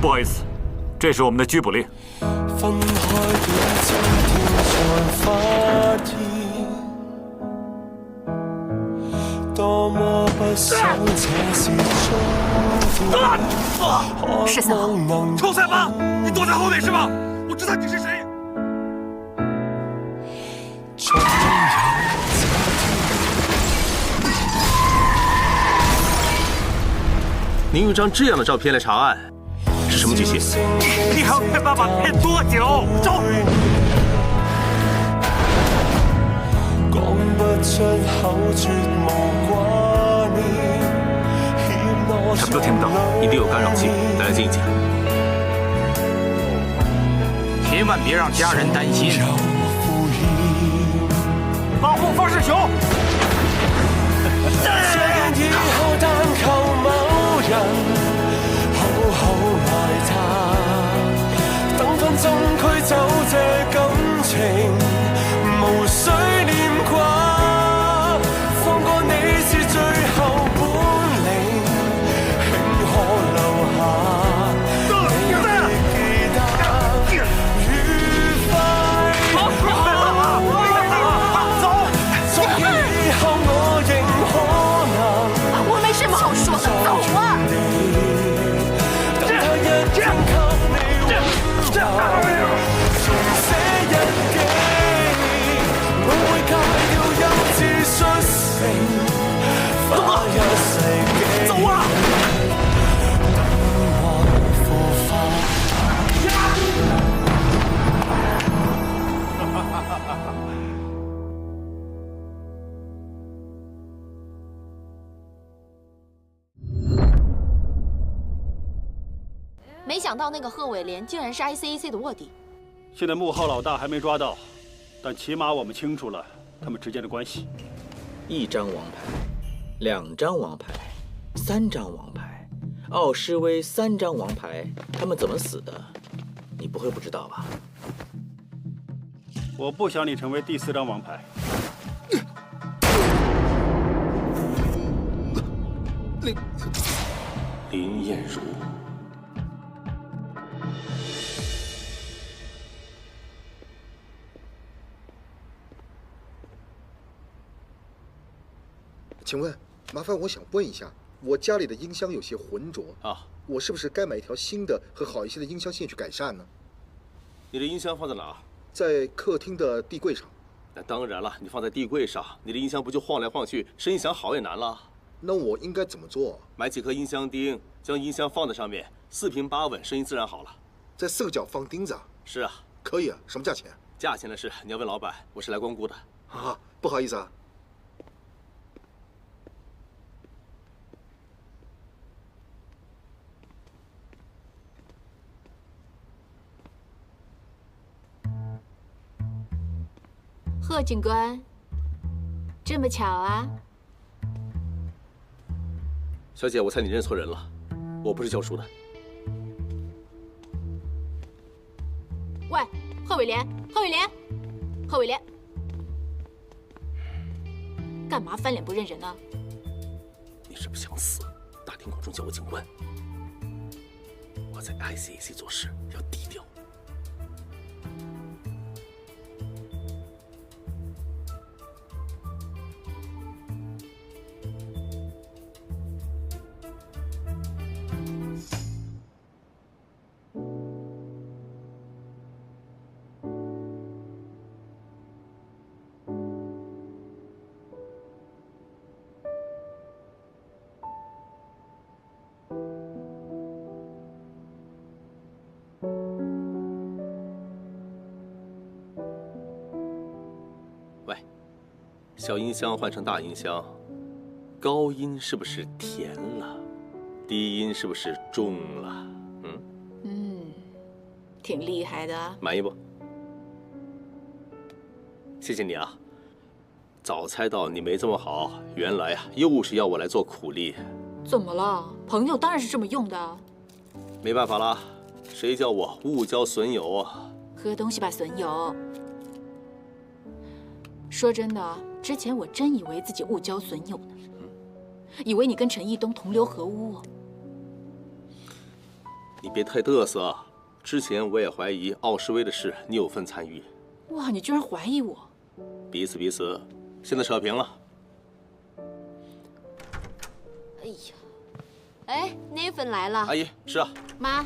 不好意思，这是我们的拘捕令。分开了，今天才发现，多么不想这是终点。13号，臭三八，你躲在后面是吧？我知道你是谁。 您用张这样的照片来查案，是什么举措？你还要骗爸爸骗多久？走！什么都听不到，一定有干扰器，大家静一静。千万别让家人担心。保护方世雄。以後但求某人好好愛他，等分鐘驅走這感情，無需念掛。放過你是最後本領，慶可留下，你亦記得愉快。走，昨天以後我仍可能。 我没什么好说的，走啊！走啊！没想到那个贺伟廉竟然是 ICAC 的卧底。现在幕后老大还没抓到，但起码我们清楚了他们之间的关系。1张王牌，2张王牌，3张王牌，奥施威3张王牌，他们怎么死的？你不会不知道吧？我不想你成为第4张王牌。林燕如。 请问，麻烦我想问一下，我家里的音箱有些浑浊啊，我是不是该买一条新的和好一些的音箱线去改善呢？你的音箱放在哪？在客厅的地柜上。那当然了，你放在地柜上，你的音箱不就晃来晃去，声音响好也难了。那我应该怎么做？买几颗音箱钉，将音箱放在上面，4平8稳，声音自然好了。在4个角放钉子啊？是啊，可以啊。什么价钱？价钱的事你要问老板，我是来光顾的。啊，不好意思啊。 贺警官，这么巧啊！小姐，我猜你认错人了，我不是教书的。喂，贺伟廉，贺伟廉，贺伟廉，干嘛翻脸不认人呢？你是不是想死？大庭广众叫我警官。我在 ICAC 做事要低调。 小音箱换成大音箱，高音是不是甜了？低音是不是重了？挺厉害的。满意不？谢谢你啊！早猜到你没这么好，原来啊又是要我来做苦力。怎么了？朋友当然是这么用的。没办法啦，谁叫我误交损友啊？喝东西吧，损友。说真的，之前我真以为自己误交损友呢，以为你跟陈义东同流合污。你别太嘚瑟。之前我也怀疑奥诗威的事你有份参与。哇，你居然怀疑我？彼此彼此，现在扯平了。哎呀，哎，那份来了。阿姨，是啊。妈，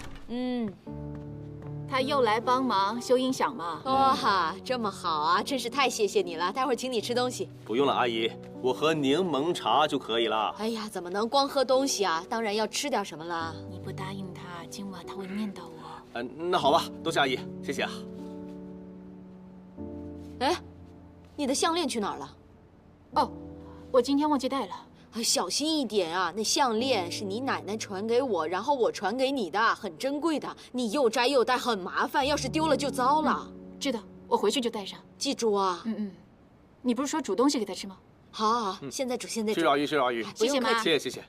他又来帮忙修音响吗？哇，这么好啊，真是太谢谢你了。待会儿请你吃东西。不用了，阿姨，我喝柠檬茶就可以了。哎呀，怎么能光喝东西啊？当然要吃点什么了。你不答应他，今晚他会念叨我。那好吧，多谢阿姨，谢谢啊。哎，你的项链去哪儿了？哦，我今天忘记带了。小心一点啊！那项链是你奶奶传给我，然后我传给你的，很珍贵的。你又摘又戴，很麻烦，要是丢了就糟了。知道，我回去就带上。记住啊。你不是说煮东西给他吃吗？好，现在煮，现在煮。谢谢阿姨，谢谢阿姨，谢谢妈，谢谢谢谢。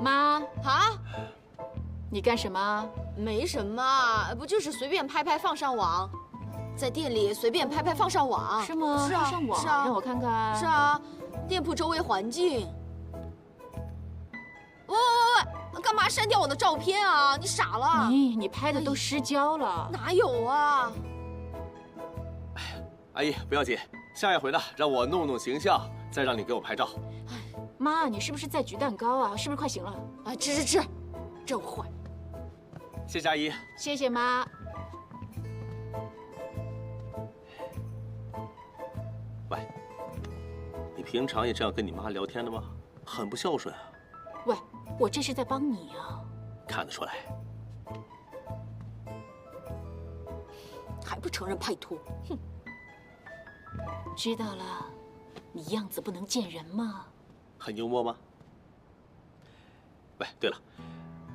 妈啊，你干什么？没什么，不就是随便拍拍放上网，在店里随便拍拍放上网。是吗？是啊，上网，是啊，让我看看。是啊，店铺周围环境。喂，干嘛删掉我的照片啊？你傻了？你拍的都失焦了。哪有啊？阿姨不要紧，下一回呢，让我弄弄形象，再让你给我拍照。妈，你是不是在焗蛋糕啊？是不是快醒了？啊，吃，真坏。谢谢阿姨。谢谢妈。喂，你平常也这样跟你妈聊天的吗？很不孝顺啊。喂，我这是在帮你啊。看得出来。还不承认拍拖？哼。知道了，你样子不能见人嘛。很幽默吗？喂，对了，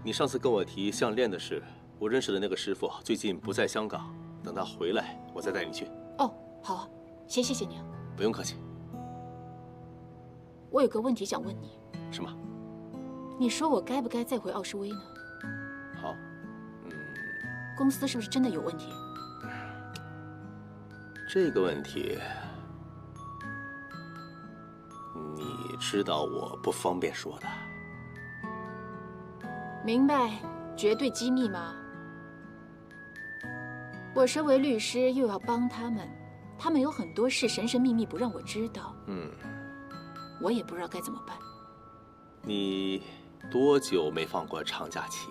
你上次跟我提项链的事，我认识的那个师傅最近不在香港，等他回来，我再带你去。哦，好啊，先谢谢你啊。不用客气。我有个问题想问你。什么？你说我该不该再回奥诗威呢？好，公司是不是真的有问题？这个问题，你知道我不方便说的。明白，绝对机密吗？我身为律师，又要帮他们，他们有很多事神神秘秘不让我知道。我也不知道该怎么办。你多久没放过长假期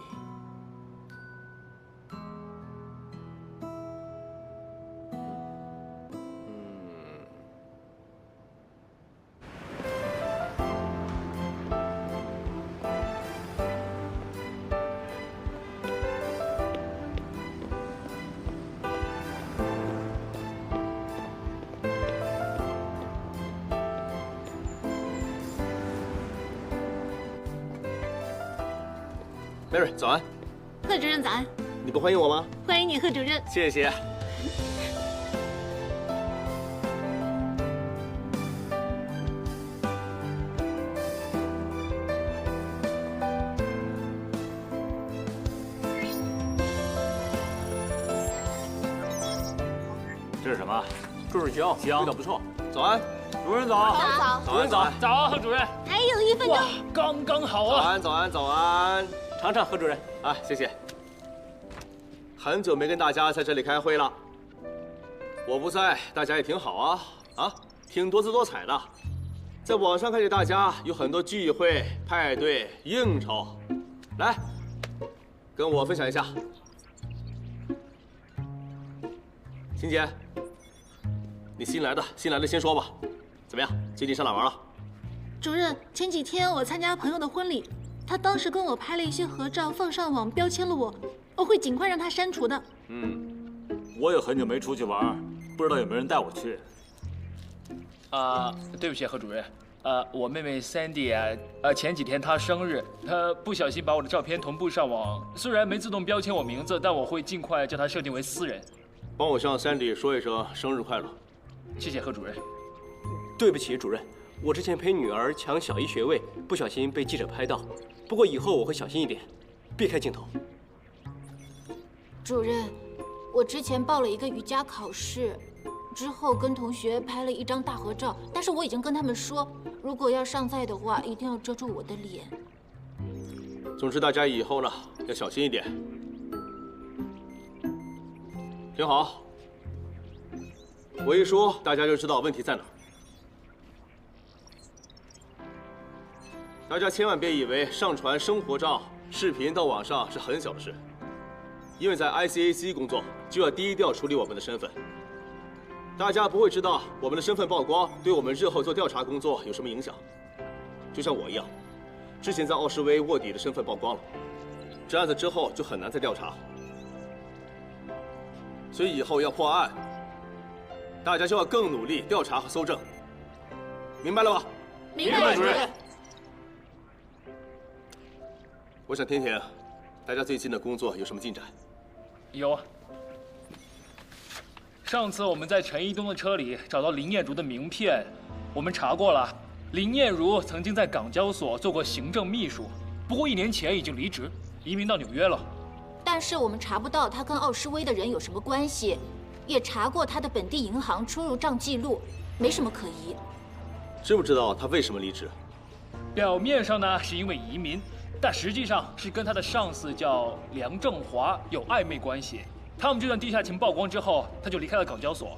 ？Mary， 早安。贺主任早安。你不欢迎我吗？欢迎你，贺主任。谢谢。这是什么？注水香，香味道不错。早安，主任早。早安，早安，早，贺主任。还有1分钟。刚刚好啊。早安，早安，早安。尝尝，贺主任。啊，谢谢。很久没跟大家在这里开会了。我不在，大家也挺好啊，挺多姿多彩的。在网上看见大家有很多聚会、派对、应酬，来，跟我分享一下。秦姐，你新来的先说吧，怎么样？最近上哪玩了？主任，前几天我参加朋友的婚礼，他当时跟我拍了一些合照放上网，标签了我，我会尽快让他删除的。我也很久没出去玩，不知道有没有人带我去。对不起，何主任。我妹妹 Sandy 前几天她生日，她不小心把我的照片同步上网。虽然没自动标签我名字，但我会尽快将它设定为私人。帮我向 Sandy 说一声生日快乐。谢谢何主任。对不起，主任，我之前陪女儿抢小一学位，不小心被记者拍到。不过以后我会小心一点，避开镜头。主任，我之前报了一个瑜伽考试，之后跟同学拍了一张大合照，但是我已经跟他们说，如果要上菜的话，一定要遮住我的脸。总之，大家以后呢要小心一点。听好，我一说，大家就知道问题在哪儿。大家千万别以为上传生活照、视频到网上是很小的事，因为在 ICAC 工作就要低调处理我们的身份。大家不会知道我们的身份曝光对我们日后做调查工作有什么影响。就像我一样，之前在奥士威卧底的身份曝光了，这案子之后就很难再调查。所以以后要破案，大家就要更努力调查和搜证，明白了吧？明白，主任。我想听听，大家最近的工作有什么进展？有啊。上次我们在陈一东的车里找到林艳茹的名片，我们查过了。林艳茹曾经在港交所做过行政秘书，不过1年前已经离职，移民到纽约了。但是我们查不到他跟奥施威的人有什么关系，也查过他的本地银行出入账记录，没什么可疑。知不知道他为什么离职？表面上呢是因为移民，但实际上是跟他的上司叫梁正华有暧昧关系。他们这段地下情曝光之后，他就离开了港交所。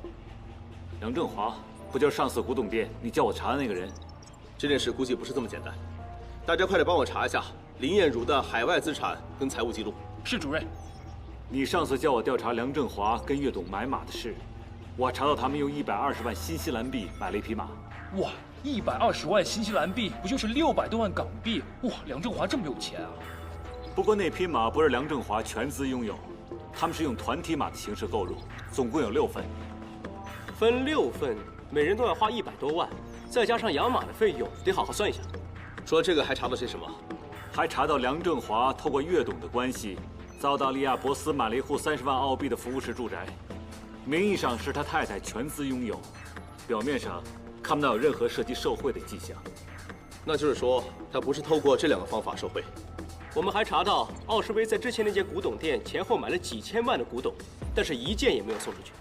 梁振华不就是上次古董店你叫我查的那个人？这件事估计不是这么简单，大家快点帮我查一下林艳茹的海外资产跟财务记录。是主任。你上次叫我调查梁振华跟岳董买马的事，我查到他们用120万新西兰币买了一匹马。哇，120万新西兰币不就是600多万港币？哇，梁振华这么有钱啊！不过那匹马不是梁振华全资拥有，他们是用团体马的形式购入，总共有6份。分6份，每人都要花100多万，再加上养马的费用，得好好算一下。除了这个，还查到些什么？还查到梁振华透过岳董的关系，在澳大利亚博斯买了一户30万澳币的服务式住宅，名义上是他太太全资拥有，表面上看不到有任何涉及受贿的迹象。那就是说，他不是透过这2个方法受贿。我们还查到奥施威在之前那间古董店前后买了几千万的古董，但是1件也没有送出去。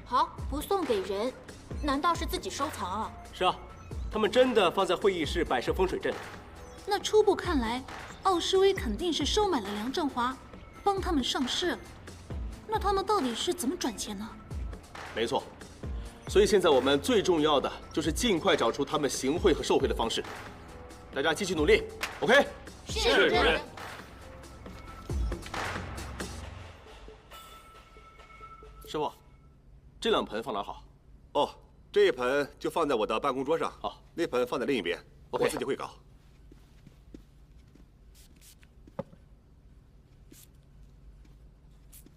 好，不送给人，难道是自己收藏啊？是啊，他们真的放在会议室摆设风水阵。那初步看来，奥施威肯定是收买了梁振华，帮他们上市。那他们到底是怎么赚钱呢？没错，所以现在我们最重要的就是尽快找出他们行贿和受贿的方式。大家继续努力 ，OK？ 是主任。师傅，这2盆放哪好？哦，这一盆就放在我的办公桌上。好，那盆放在另一边， OK， 我自己会搞。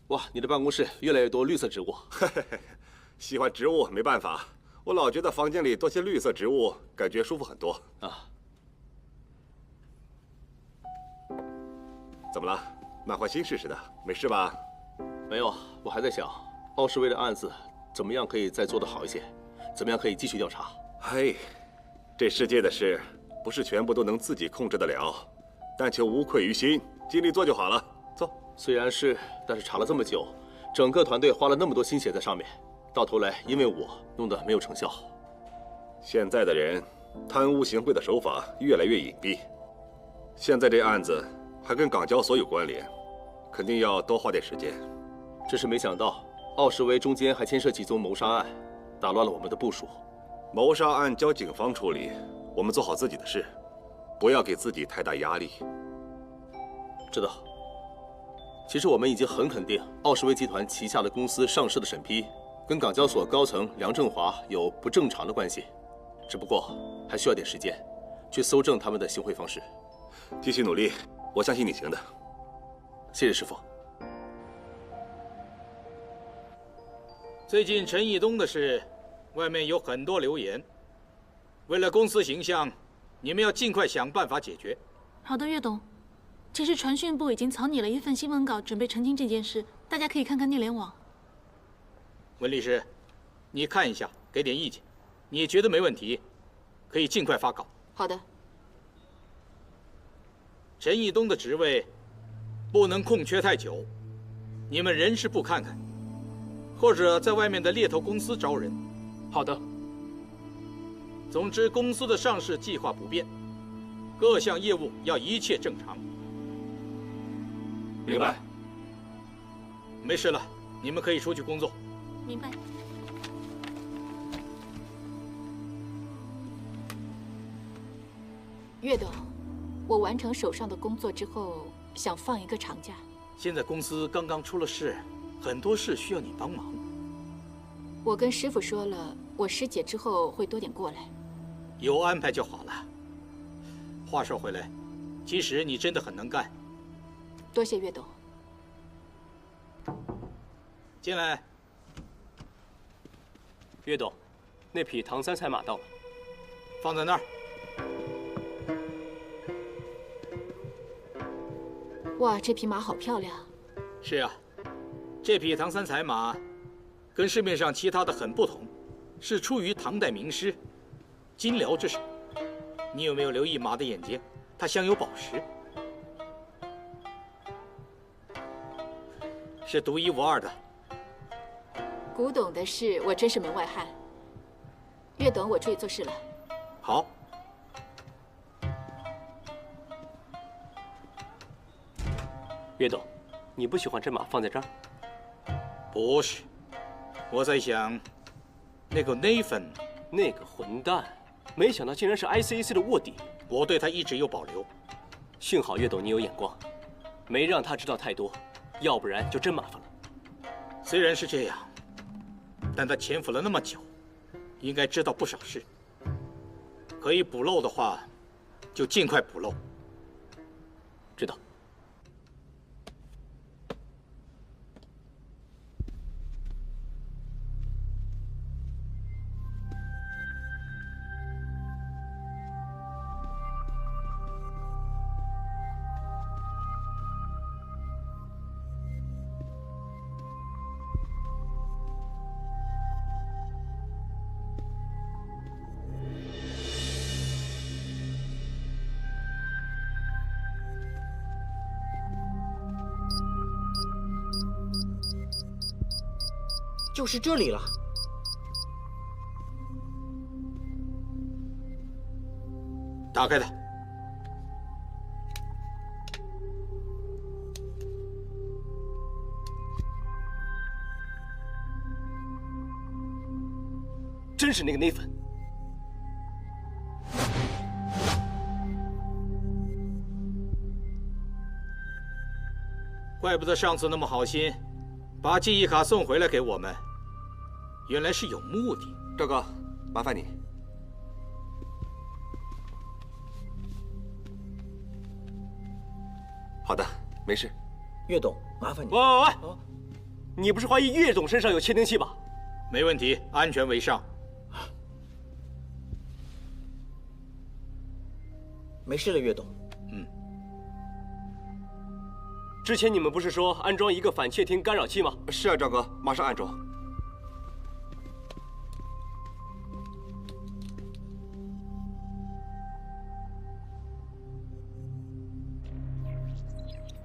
哇，你的办公室越来越多绿色植物。喜欢植物没办法，我老觉得房间里多些绿色植物，感觉舒服很多啊。怎么了？满怀心事似的，没事吧？没有，我还在想，奥施威的案子怎么样可以再做得好一些，怎么样可以继续调查。嘿，这世界的事不是全部都能自己控制得了，但求无愧于心，尽力做就好了。走。虽然是，但是查了这么久，整个团队花了那么多心血在上面，到头来因为我弄得没有成效。现在的人贪污行贿的手法越来越隐蔽，现在这案子还跟港交所有关联，肯定要多花点时间。只是没想到奥施威中间还牵涉几宗谋杀案，打乱了我们的部署。谋杀案交警方处理，我们做好自己的事，不要给自己太大压力。知道。其实我们已经很肯定，奥施威集团旗下的公司上市的审批跟港交所高层梁振华有不正常的关系，只不过还需要点时间，去搜证他们的行贿方式。继续努力，我相信你行的。谢谢师傅。最近陈义东的事，外面有很多流言，为了公司形象，你们要尽快想办法解决。好的，岳董。其实传讯部已经草拟了一份新闻稿，准备澄清这件事，大家可以看看内联网。温律师，你看一下，给点意见。你觉得没问题，可以尽快发稿。好的。陈义东的职位不能空缺太久，你们人事部看看，或者在外面的猎头公司招人。好的。总之，公司的上市计划不变，各项业务要一切正常。明白。没事了，你们可以出去工作。明白。岳董，我完成手上的工作之后，想放一个长假。现在公司刚刚出了事，很多事需要你帮忙。我跟师傅说了，我师姐之后会多点过来。有安排就好了。话说回来，其实你真的很能干。多谢岳董。进来。岳董，那匹唐三彩马到了，放在那儿。哇，这匹马好漂亮。是啊，这匹唐三彩马跟市面上其他的很不同，是出于唐代名师金辽之手。你有没有留意马的眼睛？它镶有宝石，是独一无二的。古董的事，我真是门外汉。岳董，我出去做事了。好。岳董，你不喜欢这马放在这儿？不是，我在想，那个Nathan，那个混蛋，没想到竟然是 ICAC 的卧底。我对他一直有保留。幸好岳董你有眼光，没让他知道太多，要不然就真麻烦了。虽然是这样，但他潜伏了那么久，应该知道不少事。可以补漏的话，就尽快补漏。知道。就是这里了。打开它。真是那个Nathan。怪不得上次那么好心，把记忆卡送回来给我们。原来是有目的。赵哥，麻烦你。好的，没事。岳董，麻烦你。喂，你不是怀疑岳董身上有窃听器吧？没问题，安全为上。没事了，岳董。之前你们不是说安装一个反窃听干扰器吗？是啊，赵哥，马上安装。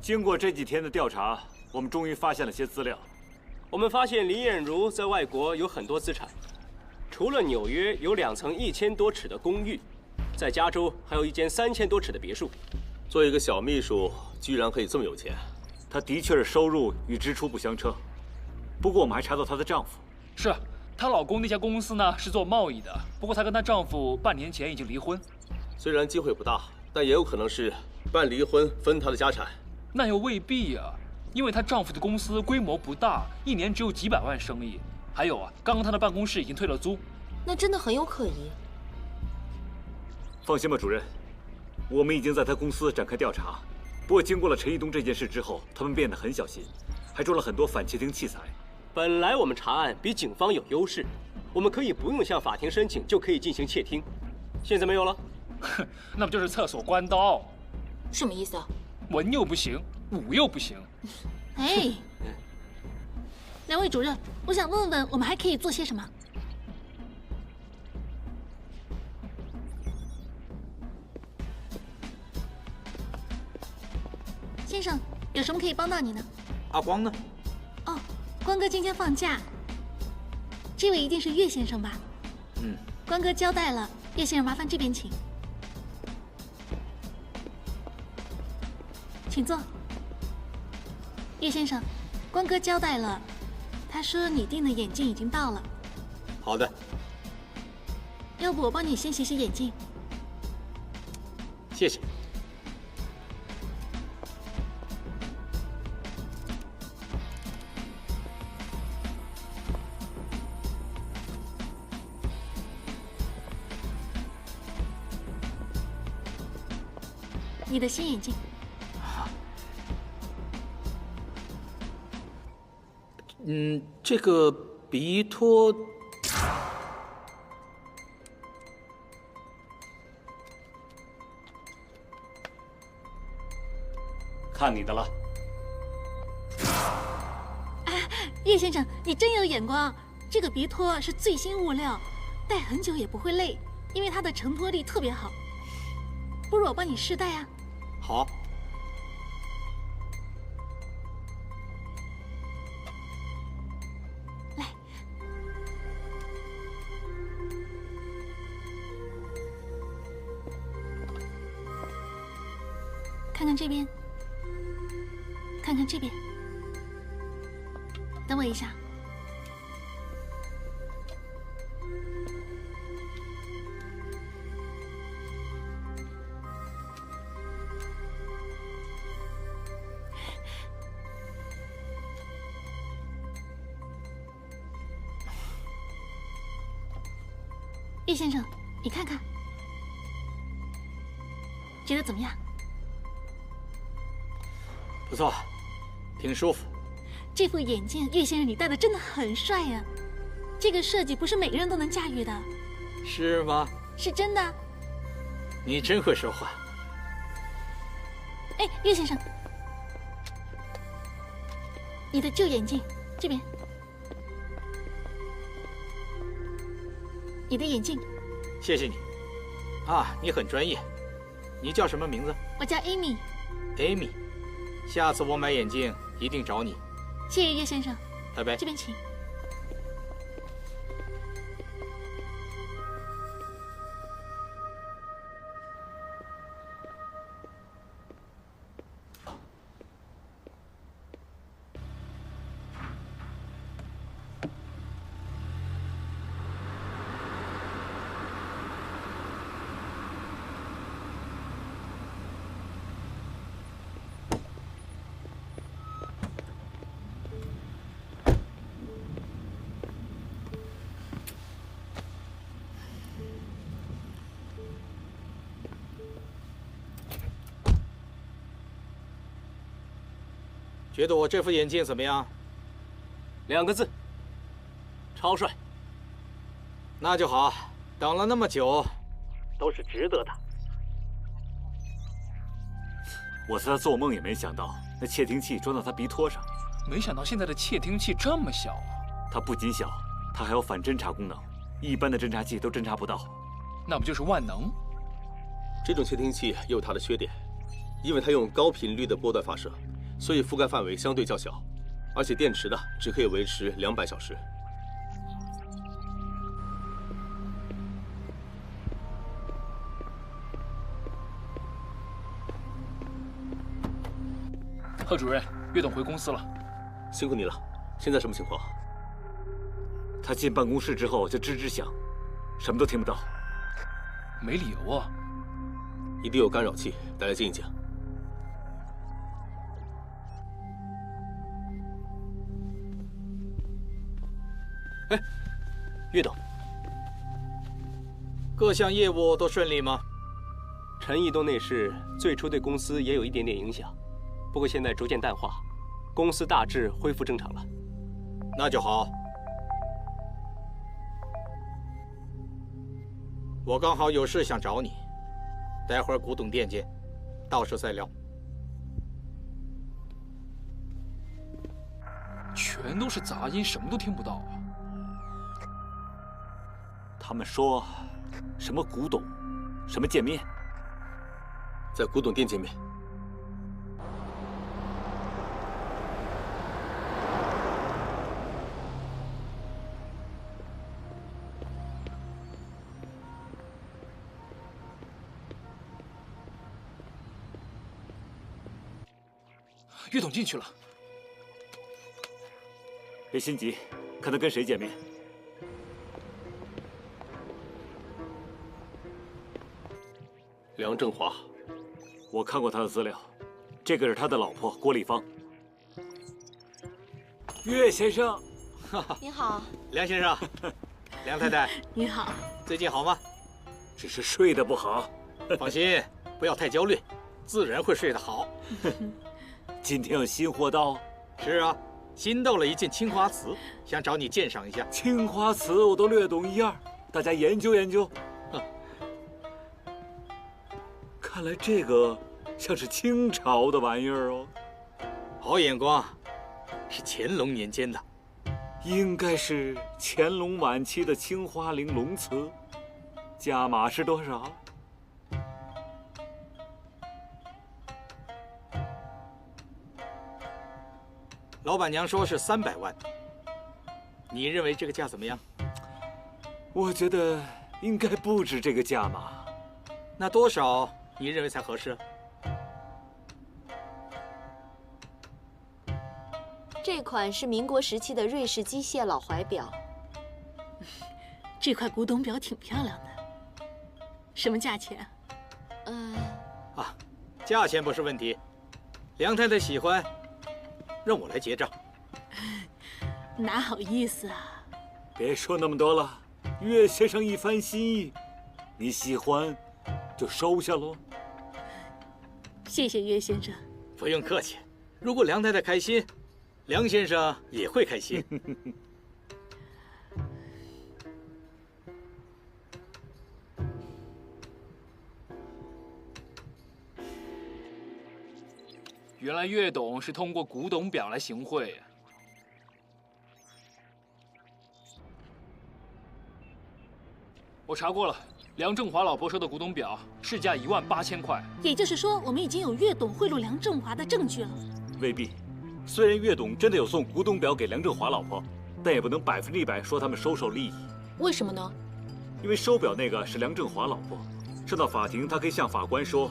经过这几天的调查，我们终于发现了些资料。我们发现林燕如在外国有很多资产，除了纽约有2层1000多尺的公寓，在加州还有一间3000多尺的别墅。做一个小秘书，居然可以这么有钱。她的确是收入与支出不相称。不过我们还查到她的丈夫。是，她老公那家公司呢是做贸易的，不过她跟她丈夫半年前已经离婚。虽然机会不大，但也有可能是办离婚分她的家产。那又未必啊，因为她丈夫的公司规模不大，一年只有几百万生意。还有啊，刚刚她的办公室已经退了租。那真的很有可疑。放心吧，主任，我们已经在他公司展开调查。不过经过了陈义东这件事之后，他们变得很小心，还装了很多反窃听器材。本来我们查案比警方有优势，我们可以不用向法庭申请就可以进行窃听，现在没有了？哼，那不就是厕所关刀？什么意思啊？文又不行，武又不行。哎，两位主任，我想问问，我们还可以做些什么？先生，有什么可以帮到你呢？阿光呢？哦，光哥今天放假。这位一定是岳先生吧？嗯，光哥交代了，岳先生麻烦这边请，请坐。岳先生，光哥交代了，他说你订的眼镜已经到了。好的，要不我帮你先洗洗眼镜？谢谢。你的新眼镜。这个鼻托，看你的了。岳先生，你真有眼光。这个鼻托是最新物料，戴很久也不会累，因为它的承托力特别好。不如我帮你试戴啊？好。来，看看这边，看看这边。等我一下。叶先生，你看看，觉得怎么样？不错，挺舒服。这副眼镜，叶先生你戴的真的很帅呀！这个设计不是每个人都能驾驭的。是吗？是真的。你真会说话。哎，叶先生，你的旧眼镜这边。你的眼镜，谢谢你。啊，你很专业。你叫什么名字？我叫 Amy。Amy， 下次我买眼镜一定找你。谢谢岳先生。拜拜。这边请。觉得我这副眼镜怎么样？2个字，超帅。那就好，等了那么久，都是值得的。我在他做梦也没想到，那窃听器装到他鼻托上。没想到现在的窃听器这么小啊！它不仅小，它还有反侦察功能，一般的侦察器都侦察不到。那不就是万能？这种窃听器也有它的缺点，因为它用高频率的波段发射。所以覆盖范围相对较小，而且电池的只可以维持200小时。贺主任，岳董回公司了，辛苦你了。现在什么情况？他进办公室之后就吱吱响，什么都听不到。没理由啊！一定有干扰器，大家静一静。哎，岳董，各项业务都顺利吗？陈义东那事最初对公司也有一点点影响，不过现在逐渐淡化，公司大致恢复正常了。那就好。我刚好有事想找你，待会儿古董店见，到时候再聊。全都是杂音，什么都听不到啊。他们说什么古董，什么见面，在古董店见面。岳董进去了。别心急，看他跟谁见面。梁振华，我看过他的资料，这个是他的老婆郭丽芳。岳先生，你好，梁先生，梁太太，你好，最近好吗？只是睡得不好。放心，不要太焦虑，自然会睡得好。今天有新货到？是啊，新到了一件青花瓷，想找你鉴赏一下。青花瓷我都略懂一二，大家研究研究。看来这个像是清朝的玩意儿哦。好眼光，是乾隆年间的，应该是乾隆晚期的青花陵龙瓷。价码是多少？老板娘说是300万，你认为这个价怎么样？我觉得应该不止这个价码。那多少你认为才合适？这款是民国时期的瑞士机械老怀表。这块古董表挺漂亮的，什么价钱？价钱不是问题，梁太太喜欢，让我来结账。哪好意思啊！别说那么多了，岳先生一番心意，你喜欢就收下喽。谢谢岳先生。不用客气，如果梁太太开心，梁先生也会开心。原来岳董是通过古董表来行贿。我查过了，梁振华老婆说的古董表市价18000块。也就是说，我们已经有岳董贿赂梁振华的证据了。未必，虽然岳董真的有送古董表给梁振华老婆，但也不能100%说他们收受利益。为什么呢？因为收表那个是梁振华老婆，上到法庭，他可以向法官说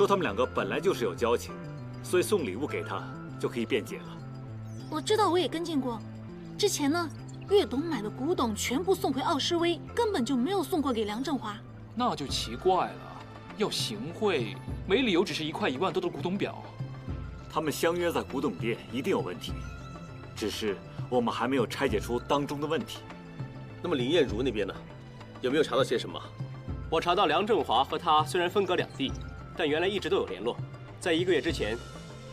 他们两个本来就是有交情，所以送礼物给他就可以辩解了。我知道，我也跟进过。之前呢，岳董买的古董全部送回奥诗威，根本就没有送过给梁振华。那就奇怪了，要行贿，没理由只是1块1万多的古董表。他们相约在古董店，一定有问题，只是我们还没有拆解出当中的问题。那么林艳茹那边呢？有没有查到些什么？我查到梁振华和他虽然分隔两地，但原来一直都有联络。在1个月之前，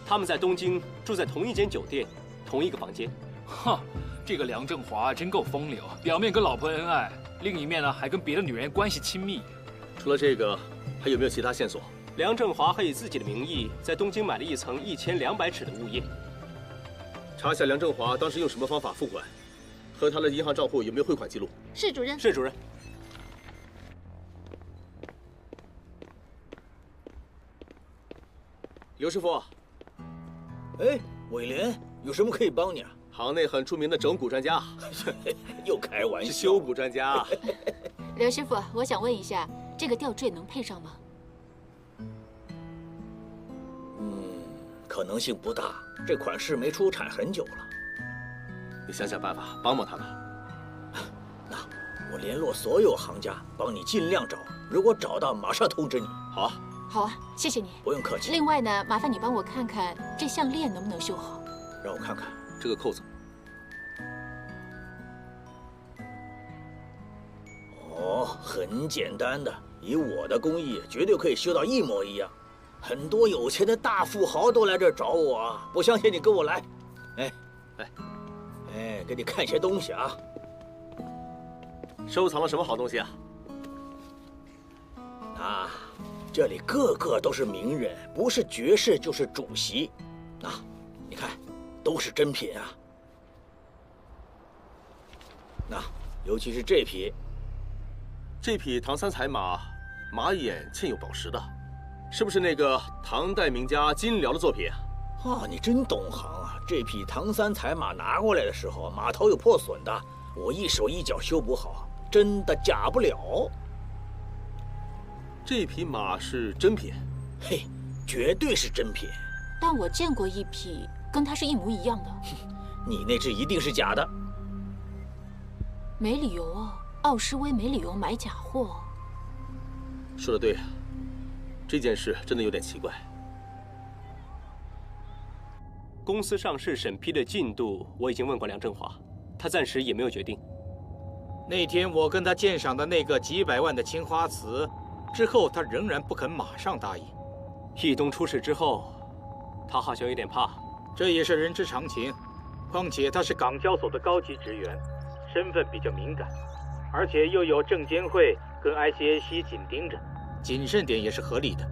他们在东京住在同一间酒店，同一个房间。哼，这个梁振华真够风流，表面跟老婆恩爱，另一面呢还跟别的女人关系亲密。除了这个，还有没有其他线索？梁振华还以自己的名义在东京买了一层1200尺的物业。查一下梁振华当时用什么方法付款，和他的银行账户有没有汇款记录？是主任。是主任。刘师傅，哎，伟莲，有什么可以帮你啊？行内很出名的整蛊专家，又开玩笑，是修补专家。刘师傅，我想问一下，这个吊坠能配上吗？可能性不大，这款式没出产很久了。你想想办法帮帮他们。那我联络所有行家，帮你尽量找，如果找到马上通知你。好啊。好啊，谢谢你。不用客气。另外呢，麻烦你帮我看看这项链能不能绣好。让我看看这个扣子。哦，很简单的，以我的工艺，绝对可以修到一模一样。很多有钱的大富豪都来这儿找我，不相信你跟我来。哎，给你看些东西啊。收藏了什么好东西啊？啊，这里个个都是名人，不是爵士就是主席。啊，你看，都是珍品啊。尤其是这匹，这匹唐三彩马，马眼嵌有宝石的，是不是那个唐代名家金辽的作品啊？哦，你真懂行啊！这匹唐三彩马拿过来的时候，马头有破损的，我一手一脚修补好，真的假不了。这匹马是真品？嘿，绝对是真品。但我见过一匹，跟它是一模一样的。你那只一定是假的。没理由啊，奥施威没理由买假货。说得对，这件事真的有点奇怪。公司上市审批的进度我已经问过梁振华，他暂时也没有决定。那天我跟他鉴赏的那个几百万的青花瓷，之后他仍然不肯马上答应。易东出事之后，他好像有点怕。这也是人之常情，况且他是港交所的高级职员，身份比较敏感，而且又有证监会跟 ICAC 紧盯着，谨慎点也是合理的。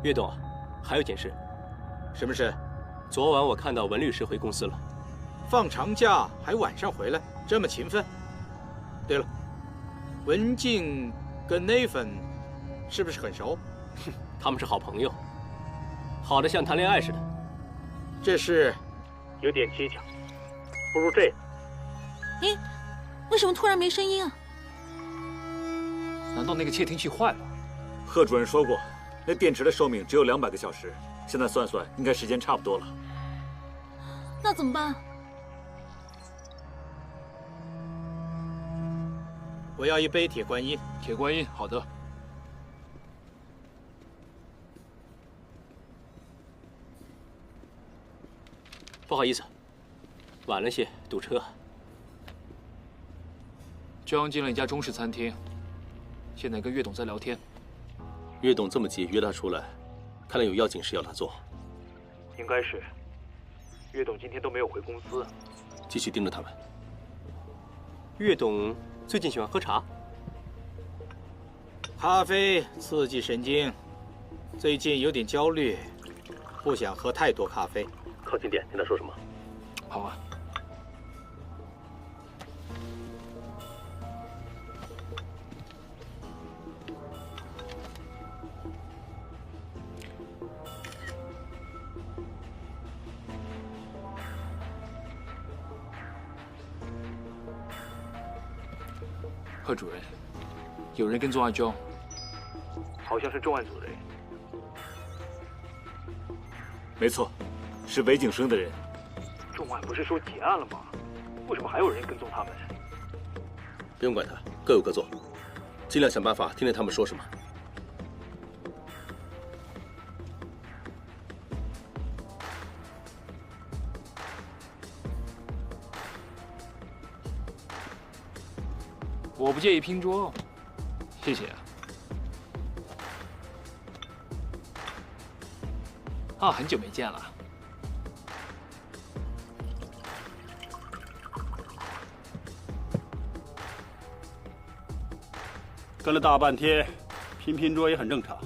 岳董，还有件事。什么事？昨晚我看到文律师回公司了。放长假还晚上回来，这么勤奋。对了，文静跟 Nathan 是不是很熟？他们是好朋友，好的像谈恋爱似的。这事有点蹊跷，不如这样。哎，为什么突然没声音啊？难道那个窃听器坏了？贺主任说过，那电池的寿命只有200个小时，现在算算，应该时间差不多了。那怎么办？我要一杯铁观音。铁观音，好的。不好意思，晚了些，堵车。就刚进了一家中式餐厅，现在跟岳董在聊天。岳董这么急约他出来，看来有要紧事要他做。应该是。岳董今天都没有回公司。继续盯着他们。岳董最近喜欢喝茶。咖啡刺激神经，最近有点焦虑，不想喝太多咖啡。靠近点，听他说什么。好啊。贺主任，有人跟踪阿娇，好像是重案组的人。没错，是韦景生的人。重案不是说结案了吗？为什么还有人跟踪他们？不用管他，各有各做，尽量想办法听听他们说什么。我不介意拼桌，谢谢。啊，很久没见了。跟了大半天，拼桌也很正常。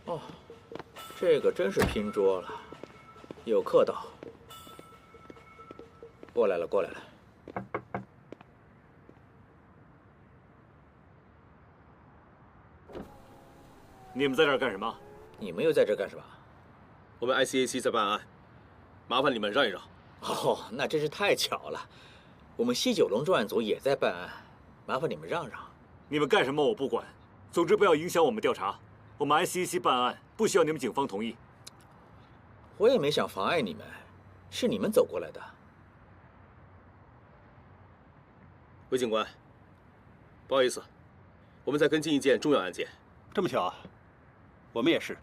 哦，这个真是拼桌了，有客到。过来了，过来了。你们在这儿干什么？你们又在这儿干什么？我们 ICAC 在办案，麻烦你们让一让。哦，那真是太巧了。我们西九龙专案组也在办案，麻烦你们让让。你们干什么我不管，总之不要影响我们调查。我们 ICAC 办案不需要你们警方同意。我也没想妨碍你们，是你们走过来的。韦警官，不好意思，我们在跟进一件重要案件。这么巧啊？我们也是。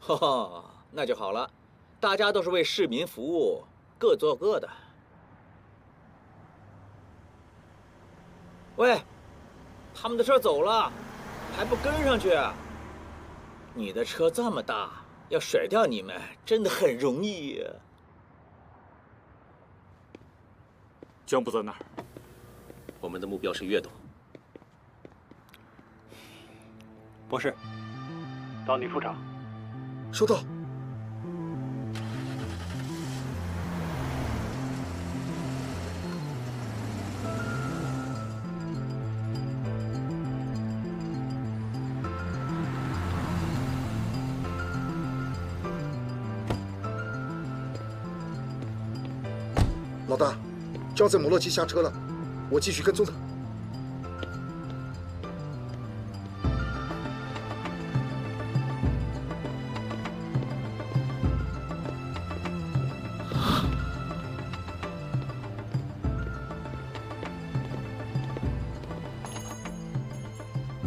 哈哈，那就好了，大家都是为市民服务，各做各的。喂，他们的车走了。还不跟上去啊？你的车这么大，要甩掉你们真的很容易呀。江部在那儿。我们的目标是岳董。博士，到你副厂。收到。老大，焦在摩洛基下车了，我继续跟踪他。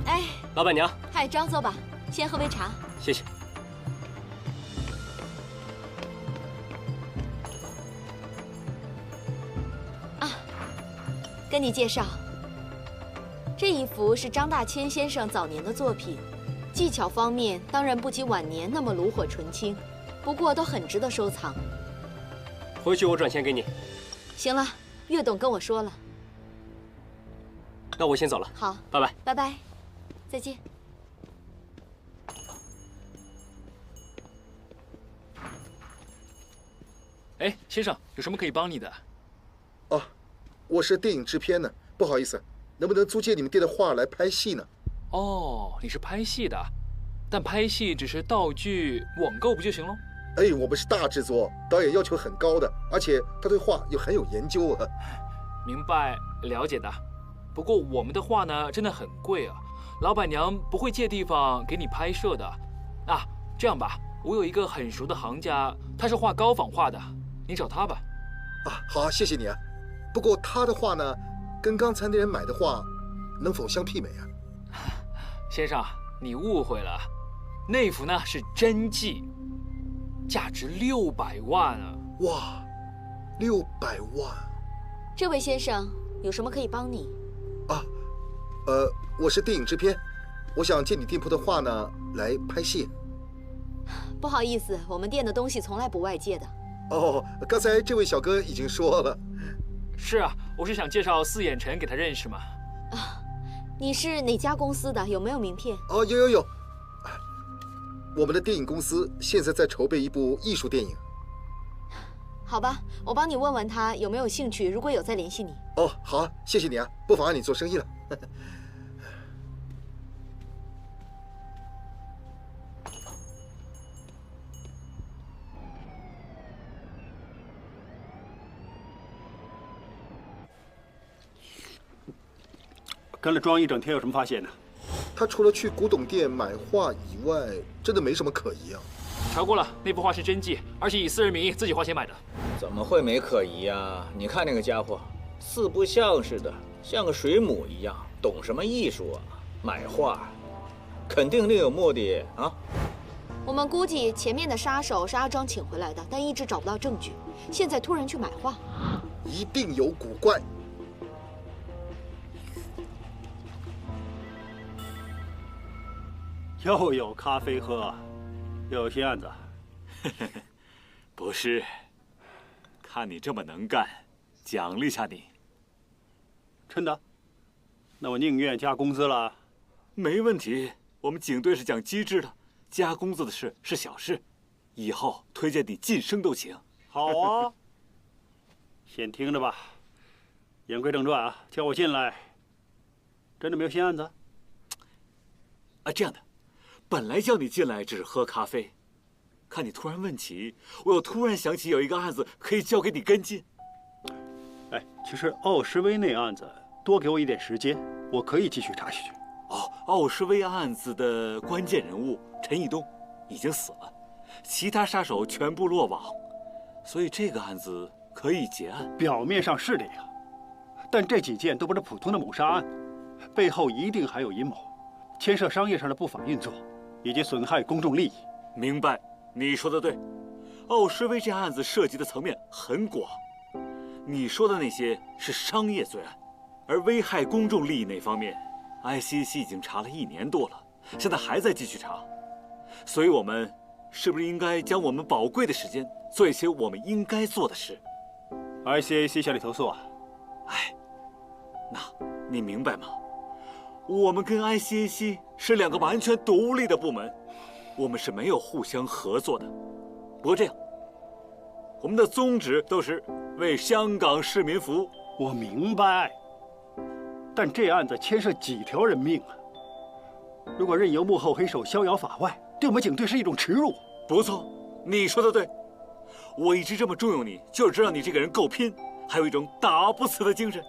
哎，老板娘，嗨，张，坐吧，先喝杯茶。谢谢。跟你介绍，这一幅是张大千先生早年的作品，技巧方面当然不及晚年那么炉火纯青，不过都很值得收藏。回去我转钱给你。行了，岳董跟我说了。那我先走了。好，拜拜。拜拜，再见。哎，先生，有什么可以帮你的？哦，我是电影制片呢，不好意思，能不能租借你们店的画来拍戏呢？哦，你是拍戏的，但拍戏只是道具网购不就行了？哎，我们是大制作，导演要求很高的，而且他对画又很有研究啊。明白，了解的。不过我们的画呢，真的很贵啊，老板娘不会借地方给你拍摄的。啊，这样吧，我有一个很熟的行家，他是画高仿画的，你找他吧。啊，好，谢谢你啊。不过他的画呢，跟刚才那人买的画能否相媲美啊？先生，你误会了，那幅呢是真迹，价值600万啊！哇，600万！这位先生有什么可以帮你？啊，我是电影制片，我想借你店铺的画呢来拍戏。不好意思，我们店的东西从来不外借的。哦，刚才这位小哥已经说了。是啊，我是想介绍四眼陈给他认识嘛。啊，你是哪家公司的？有没有名片？哦，有。我们的电影公司现在在筹备一部艺术电影。好吧，我帮你问问他有没有兴趣，如果有再联系你。哦，好啊，谢谢你啊，不妨碍你做生意了。跟了庄一整天，有什么发现呢？他除了去古董店买画以外，真的没什么可疑啊。查过了，那幅画是真迹，而且以私人名义自己花钱买的。怎么会没可疑啊？你看那个家伙，四不像似的，像个水母一样，懂什么艺术啊？买画，肯定另有目的啊！我们估计前面的杀手是阿庄请回来的，但一直找不到证据，现在突然去买画，一定有古怪。又有咖啡喝，又有新案子。不是，看你这么能干，奖励下你。真的？那我宁愿加工资了。没问题，我们警队是讲机制的，加工资的事是小事，以后推荐你晋升都行。好啊，先听着吧。言归正传啊，叫我进来，真的没有新案子？啊，这样的。本来叫你进来只是喝咖啡，看你突然问起，我又突然想起有一个案子可以交给你跟进。哎，其实奥施威那案子，多给我一点时间，我可以继续查下去。哦，奥施威案子的关键人物陈义东已经死了，其他杀手全部落网，所以这个案子可以结案。表面上是这样，但这几件都不是普通的谋杀案，背后一定还有阴谋，牵涉商业上的不法运作。以及损害公众利益。明白，你说的对。奥施威这案子涉及的层面很广，你说的那些是商业罪案，而危害公众利益那方面， ICAC 已经查了1年多了，现在还在继续查，所以我们是不是应该将我们宝贵的时间做一些我们应该做的事？ ICAC 向你投诉啊？哎，那你明白吗？我们跟 ICAC 是2个完全独立的部门，我们是没有互相合作的。不过这样，我们的宗旨都是为香港市民服务。我明白，但这案子牵涉几条人命啊！如果任由幕后黑手逍遥法外，对我们警队是一种耻辱。不错，你说的对。我一直这么重用你，就是知道你这个人够拼，还有一种打不死的精神。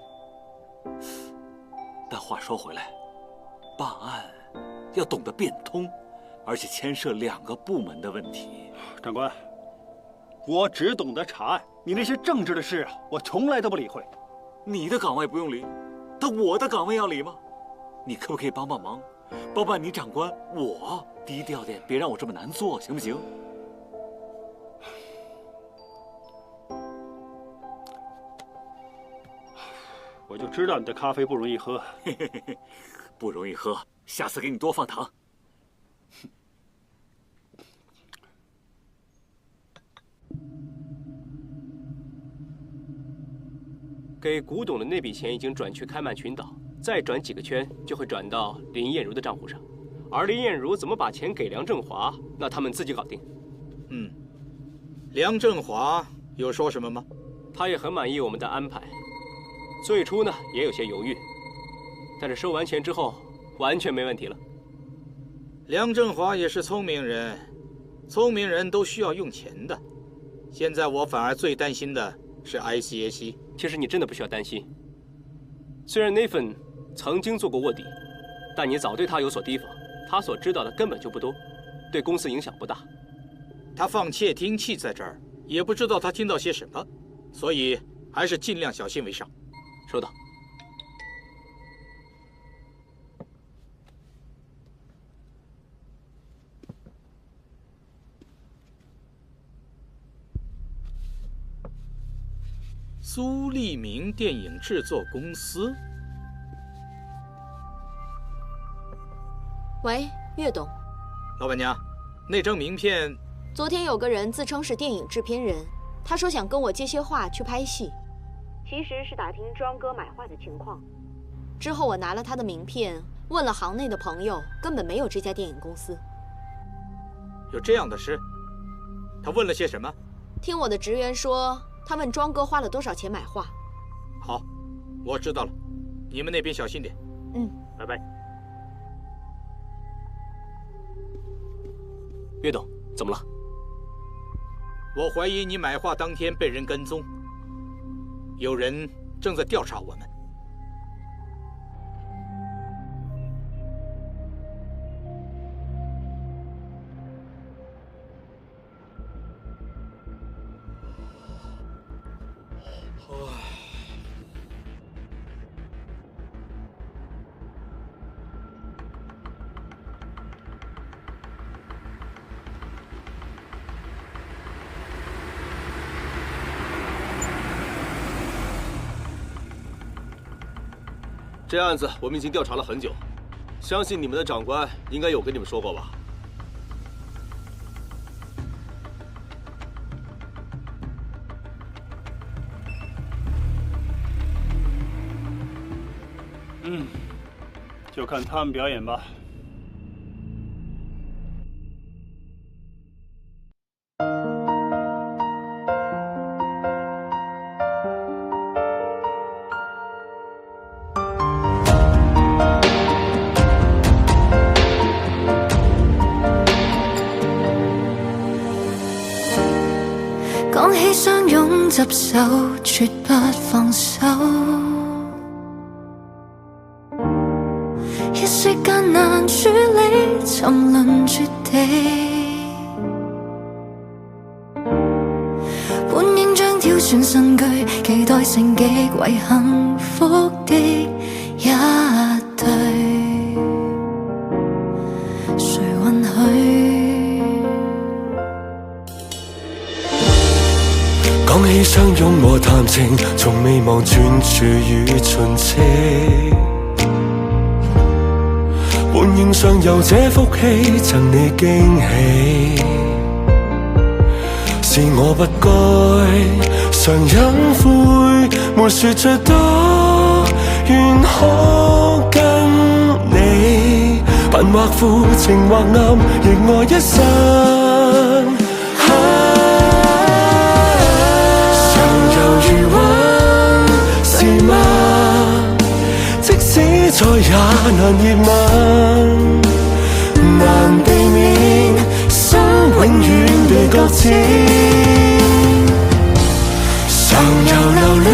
但话说回来，办案要懂得变通，而且牵涉2个部门的问题。长官，我只懂得查案，你那些政治的事啊，我从来都不理会。你的岗位不用理，但我的岗位要理吗？你可不可以帮帮忙，帮帮你长官，我低调点，别让我这么难做，行不行？我就知道你的咖啡不容易喝，不容易喝，下次给你多放糖。给古董的那笔钱已经转去开曼群岛，再转几个圈就会转到林燕如的账户上。而林燕如怎么把钱给梁振华，那他们自己搞定。梁振华有说什么吗？他也很满意我们的安排。最初呢也有些犹豫，但是收完钱之后完全没问题了。梁振华也是聪明人，聪明人都需要用钱的。现在我反而最担心的是 ICAC。其实你真的不需要担心。虽然 Nathan 曾经做过卧底，但你早对他有所提防，他所知道的根本就不多，对公司影响不大。他放窃听器在这儿，也不知道他听到些什么，所以还是尽量小心为上。收到。苏立明电影制作公司。喂，岳董。老板娘，那张名片……昨天有个人自称是电影制片人，他说想跟我接些话去拍戏，其实是打听庄哥买画的情况。之后我拿了他的名片，问了行内的朋友，根本没有这家电影公司。有这样的事？他问了些什么？听我的职员说，他问庄哥花了多少钱买画。好，我知道了，你们那边小心点。拜拜。岳董，怎么了？我怀疑你买画当天被人跟踪，有人正在调查我们。这案子我们已经调查了很久，相信你们的长官应该有跟你们说过吧？就看他们表演吧。講起相擁執手，絕不放手。一息間難處理，沉淪絕地。本應將挑選新居，期待成極為幸福的一對。誰允許？講起相擁和談情，從未忘專注與盡職。本應上有這福氣贈你驚喜，是我不該常隱晦，沒說最多，願可跟你貧或富，情或暗，亦愛一生。常猶豫溫是嗎？即使再也難熱吻，難避免心永遠被擱淺。常猶留戀